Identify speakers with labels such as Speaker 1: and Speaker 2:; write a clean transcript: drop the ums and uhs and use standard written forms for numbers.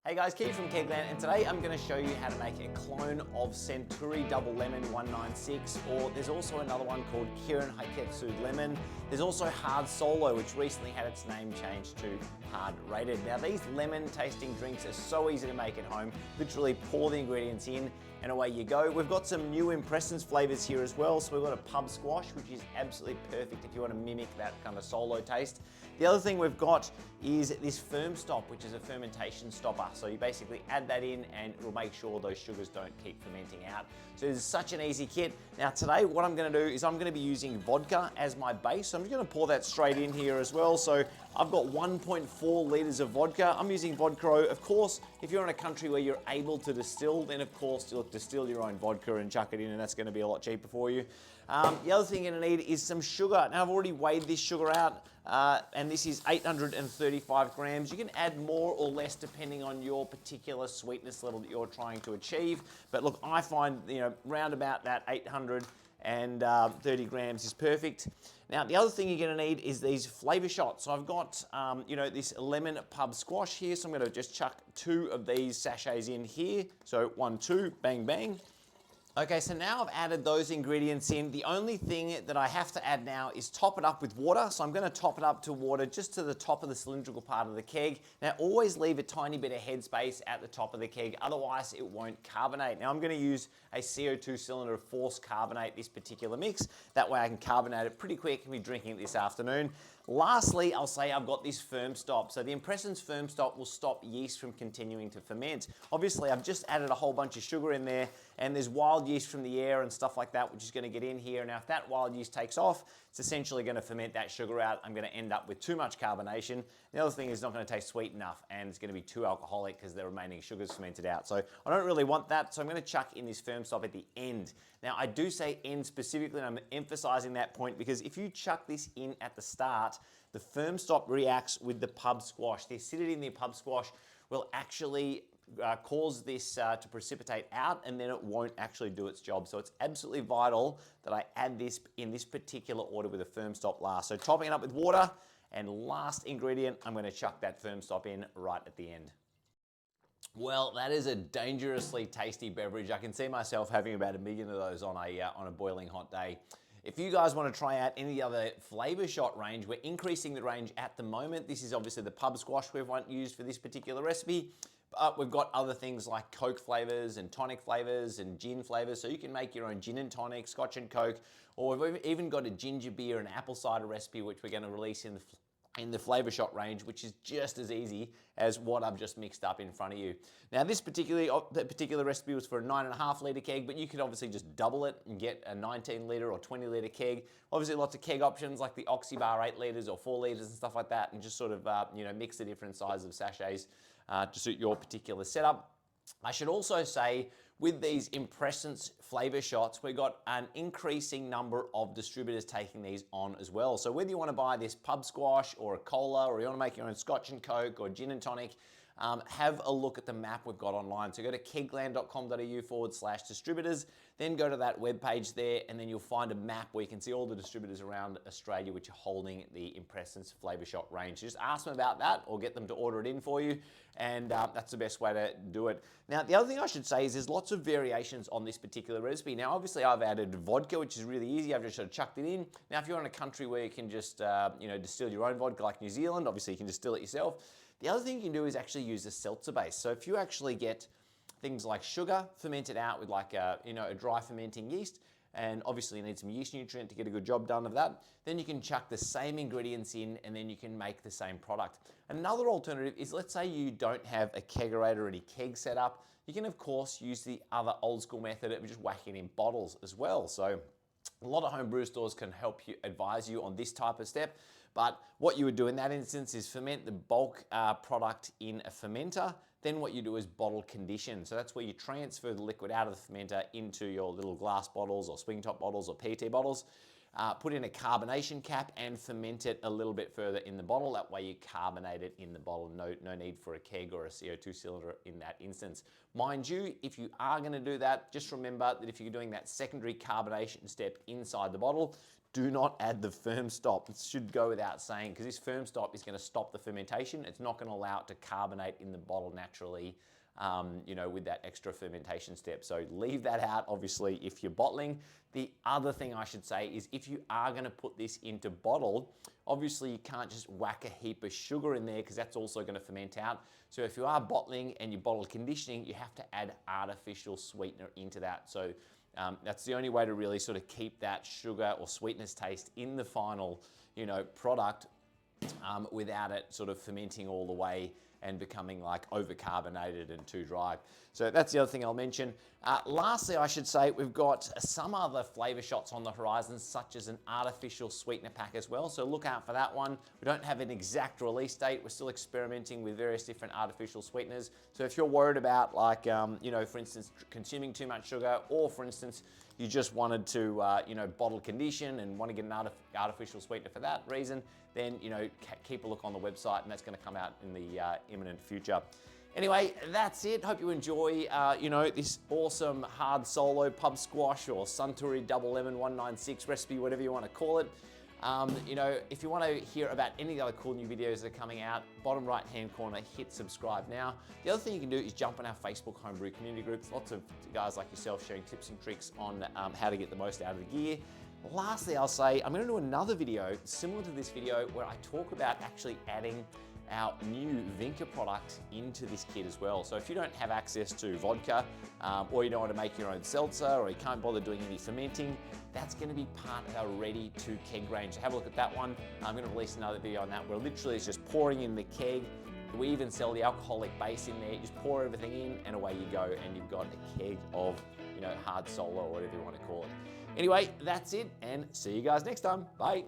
Speaker 1: Hey guys, Kirin from Kegland, and today I'm going to show you how to make a clone of Suntory Double Lemon 196, or there's also another one called Kirin Hyoketsu Lemon. There's also Hard Solo, which recently had its name changed to Hard Rated. Now these lemon tasting drinks are so easy to make at home. Literally pour the ingredients in and away you go. We've got some new Impressence flavors here as well. So we've got a pub squash, which is absolutely perfect if you want to mimic that kind of solo taste. The other thing we've got is this firm stop, which is a fermentation stopper. So you basically add that in and it'll make sure those sugars don't keep fermenting out. So it's such an easy kit. Now today what I'm gonna do is I'm gonna be using vodka as my base. So I'm just gonna pour that straight in here as well. So I've got 1.4 liters of vodka. I'm using vodka. Of course, if you're in a country where you're able to distill, then of course you'll distill your own vodka and chuck it in, and that's gonna be a lot cheaper for you. The other thing you're gonna need is some sugar. Now I've already weighed this sugar out, and this is 835 grams. You can add more or less depending on your particular sweetness level that you're trying to achieve. But look, I find, round about that 830 grams is perfect. Now, the other thing you're gonna need is these flavor shots. So I've got, this lemon pub squash here. So I'm gonna just chuck 2 of these sachets in here. So 1, 2, bang, bang. Okay, so now I've added those ingredients in. The only thing that I have to add now is top it up with water. So I'm gonna top it up to water just to the top of the cylindrical part of the keg. Now always leave a tiny bit of headspace at the top of the keg, otherwise it won't carbonate. Now I'm gonna use a CO2 cylinder to force carbonate this particular mix. That way I can carbonate it pretty quick and be drinking it this afternoon. Lastly, I'll say I've got this firm stop. So the Impressence firm stop will stop yeast from continuing to ferment. Obviously, I've just added a whole bunch of sugar in there, and there's wild yeast from the air and stuff like that, which is gonna get in here. Now, if that wild yeast takes off, it's essentially gonna ferment that sugar out. I'm gonna end up with too much carbonation. The other thing is not gonna taste sweet enough, and it's gonna be too alcoholic because the remaining sugar's fermented out. So I don't really want that, so I'm gonna chuck in this firm stop at the end. Now, I do say end specifically, and I'm emphasizing that point because if you chuck this in at the start, the firm stop reacts with the pub squash. The acidity in the pub squash will actually cause this to precipitate out, and then it won't actually do its job. So it's absolutely vital that I add this in this particular order with a firm stop last. So topping it up with water, and last ingredient, I'm gonna chuck that firm stop in right at the end. Well, that is a dangerously tasty beverage. I can see myself having about 1 million of those on a boiling hot day. If you guys want to try out any other flavor shot range, we're increasing the range at the moment. This is obviously the pub squash we've used for this particular recipe. But we've got other things like Coke flavors and tonic flavors and gin flavors. So you can make your own gin and tonic, Scotch and Coke, or we've even got a ginger beer and apple cider recipe, which we're going to release in the flavor shot range, which is just as easy as what I've just mixed up in front of you. Now this particular recipe was for a 9.5 litre keg, but you could obviously just double it and get a 19 litre or 20 litre keg. Obviously lots of keg options like the Oxybar 8 litres or 4 litres and stuff like that, and just sort of mix the different sizes of sachets to suit your particular setup. I should also say, with these Impressence flavor shots, we've got an increasing number of distributors taking these on as well. So whether you want to buy this pub squash or a cola, or you want to make your own Scotch and Coke or gin and tonic, have a look at the map we've got online. So go to kegland.com.au/distributors, then go to that webpage there, and then you'll find a map where you can see all the distributors around Australia which are holding the Impressence flavor shot range. Just ask them about that or get them to order it in for you, and that's the best way to do it. Now, the other thing I should say is there's lots of variations on this particular recipe. Now, obviously, I've added vodka, which is really easy. I've just sort of chucked it in. Now, if you're in a country where you can just, distill your own vodka like New Zealand, obviously you can distill it yourself. The other thing you can do is actually use a Setzer base. So if you actually get things like sugar fermented out with like a dry fermenting yeast, and obviously you need some yeast nutrient to get a good job done of that, then you can chuck the same ingredients in and then you can make the same product. Another alternative is, let's say you don't have a kegerator or any keg set up, you can of course use the other old school method of just whacking in bottles as well. So a lot of home brew stores can help you, advise you on this type of step. But what you would do in that instance is ferment the bulk product in a fermenter. Then what you do is bottle condition. So that's where you transfer the liquid out of the fermenter into your little glass bottles or swing top bottles or PET bottles. put in a carbonation cap and ferment it a little bit further in the bottle. That way you carbonate it in the bottle. No need for a keg or a CO2 cylinder in that instance. Mind you, if you are going to do that, just remember that if you're doing that secondary carbonation step inside the bottle, do not add the firm stop. It should go without saying, because this firm stop is going to stop the fermentation. It's not going to allow it to carbonate in the bottle naturally, with that extra fermentation step. So leave that out, obviously, if you're bottling. The other thing I should say is if you are going to put this into bottle, obviously you can't just whack a heap of sugar in there because that's also going to ferment out. So if you are bottling and you're bottle conditioning, you have to add artificial sweetener into that. So that's the only way to really sort of keep that sugar or sweetness taste in the final, product without it sort of fermenting all the way and becoming like overcarbonated and too dry. So that's the other thing I'll mention. Lastly, I should say we've got some other flavor shots on the horizon, such as an artificial sweetener pack as well. So look out for that one. We don't have an exact release date. We're still experimenting with various different artificial sweeteners. So if you're worried about like, for instance, consuming too much sugar, or for instance, you just wanted to, bottle condition and want to get an artificial sweetener for that reason, then, keep a look on the website, and that's going to come out in the imminent future. Anyway, that's it. Hope you enjoy, this awesome hard solo pub squash or Suntory double lemon 196 recipe, whatever you want to call it. If you want to hear about any of the other cool new videos that are coming out, bottom right hand corner, hit subscribe now. The other thing you can do is jump on our Facebook homebrew community groups. Lots of guys like yourself sharing tips and tricks on how to get the most out of the gear. Lastly, I'll say I'm going to do another video similar to this video where I talk about actually adding our new Vinca product into this kit as well. So if you don't have access to vodka, or you don't want to make your own seltzer, or you can't bother doing any fermenting, that's going to be part of our ready to keg range. So have a look at that one. I'm going to release another video on that where literally it's just pouring in the keg. We even sell the alcoholic base in there. You just pour everything in and away you go, and you've got a keg of, hard solo or whatever you want to call it. Anyway, that's it, and see you guys next time. Bye.